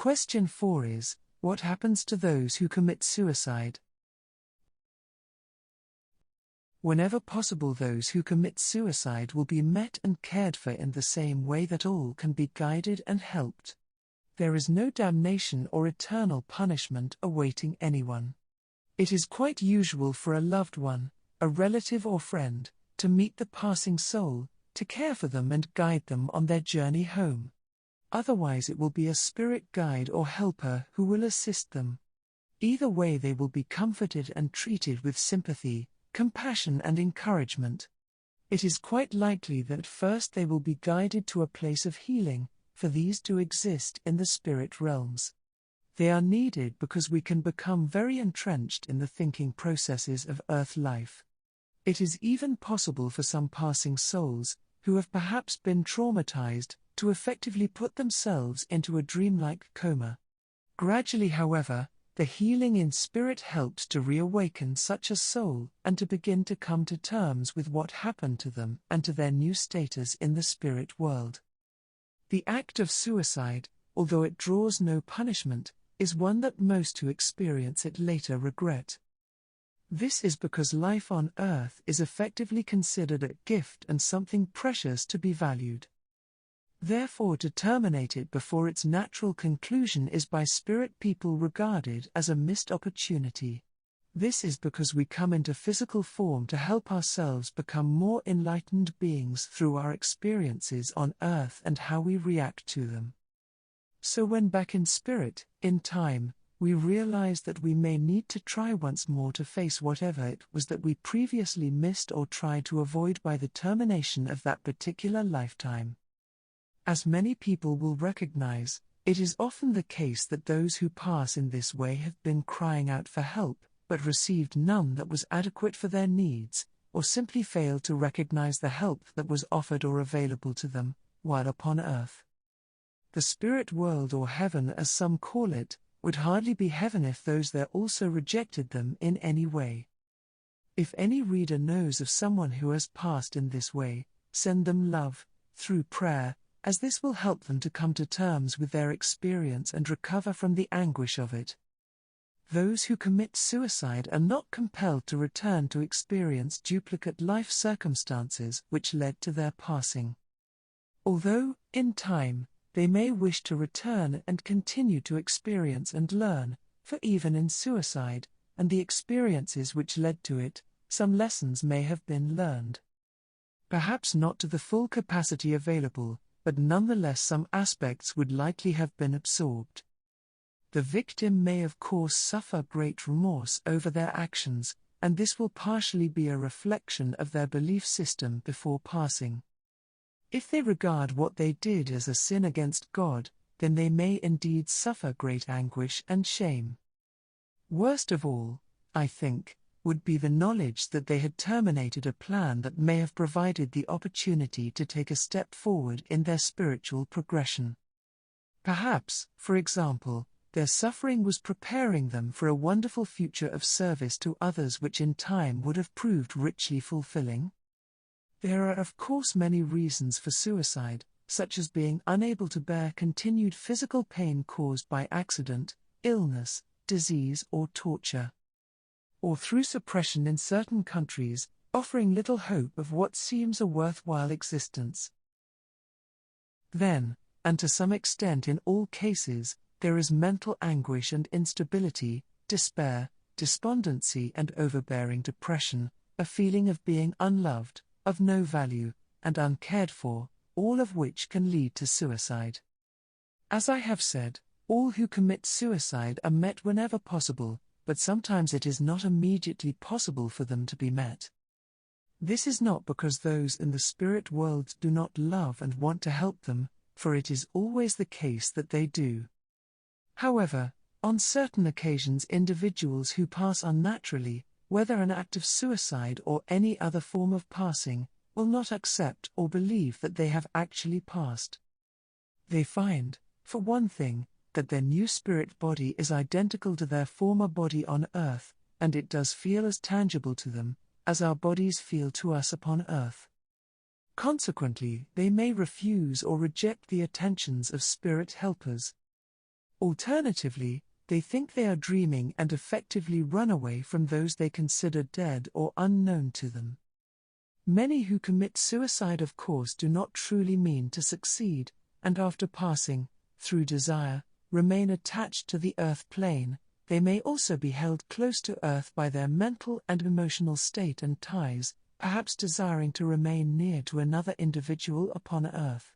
Question 4 is, what happens to those who commit suicide? Whenever possible, those who commit suicide will be met and cared for in the same way that all can be guided and helped. There is no damnation or eternal punishment awaiting anyone. It is quite usual for a loved one, a relative or friend, to meet the passing soul, to care for them and guide them on their journey home. Otherwise it will be a spirit guide or helper who will assist them. Either way they will be comforted and treated with sympathy, compassion and encouragement. It is quite likely that first they will be guided to a place of healing, for these do exist in the spirit realms. They are needed because we can become very entrenched in the thinking processes of earth life. It is even possible for some passing souls, who have perhaps been traumatized, to effectively put themselves into a dreamlike coma. Gradually, however, the healing in spirit helps to reawaken such a soul and to begin to come to terms with what happened to them and to their new status in the spirit world. The act of suicide, although it draws no punishment, is one that most who experience it later regret. This is because life on earth is effectively considered a gift and something precious to be valued. Therefore, to terminate it before its natural conclusion is by spirit people regarded as a missed opportunity. This is because we come into physical form to help ourselves become more enlightened beings through our experiences on earth and how we react to them. So when back in spirit, in time, we realize that we may need to try once more to face whatever it was that we previously missed or tried to avoid by the termination of that particular lifetime. As many people will recognize, it is often the case that those who pass in this way have been crying out for help, but received none that was adequate for their needs, or simply failed to recognize the help that was offered or available to them, while upon earth. The spirit world, or heaven as some call it, would hardly be heaven if those there also rejected them in any way. If any reader knows of someone who has passed in this way, send them love, through prayer, as this will help them to come to terms with their experience and recover from the anguish of it. Those who commit suicide are not compelled to return to experience duplicate life circumstances which led to their passing. Although, in time, they may wish to return and continue to experience and learn, for even in suicide, and the experiences which led to it, some lessons may have been learned. Perhaps not to the full capacity available, but nonetheless some aspects would likely have been absorbed. The victim may of course suffer great remorse over their actions, and this will partially be a reflection of their belief system before passing. If they regard what they did as a sin against God, then they may indeed suffer great anguish and shame. Worst of all, I think, would be the knowledge that they had terminated a plan that may have provided the opportunity to take a step forward in their spiritual progression. Perhaps, for example, their suffering was preparing them for a wonderful future of service to others which in time would have proved richly fulfilling. There are of course many reasons for suicide, such as being unable to bear continued physical pain caused by accident, illness, disease or torture, or through suppression in certain countries, offering little hope of what seems a worthwhile existence. Then, and to some extent in all cases, there is mental anguish and instability, despair, despondency and overbearing depression, a feeling of being unloved, of no value, and uncared for, all of which can lead to suicide. As I have said, all who commit suicide are met whenever possible, but sometimes it is not immediately possible for them to be met. This is not because those in the spirit world do not love and want to help them, for it is always the case that they do. However, on certain occasions individuals who pass unnaturally, whether an act of suicide or any other form of passing, will not accept or believe that they have actually passed. They find, for one thing, that their new spirit body is identical to their former body on earth, and it does feel as tangible to them, as our bodies feel to us upon earth. Consequently, they may refuse or reject the attentions of spirit helpers. Alternatively, they think they are dreaming and effectively run away from those they consider dead or unknown to them. Many who commit suicide, of course, do not truly mean to succeed, and after passing, through desire, remain attached to the earth plane. They may also be held close to earth by their mental and emotional state and ties, perhaps desiring to remain near to another individual upon earth.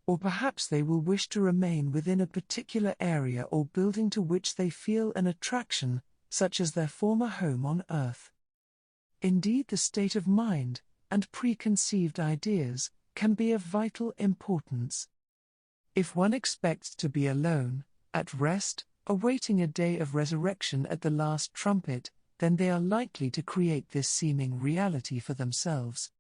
Or perhaps they will wish to remain within a particular area or building to which they feel an attraction, such as their former home on earth. Indeed, the state of mind, and preconceived ideas, can be of vital importance. If one expects to be alone, at rest, awaiting a day of resurrection at the last trumpet, then they are likely to create this seeming reality for themselves.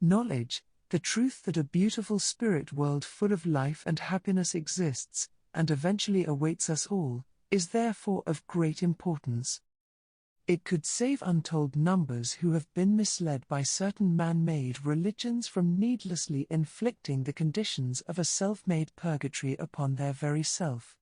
Knowledge, the truth that a beautiful spirit world full of life and happiness exists, and eventually awaits us all, is therefore of great importance. It could save untold numbers who have been misled by certain man-made religions from needlessly inflicting the conditions of a self-made purgatory upon their very self.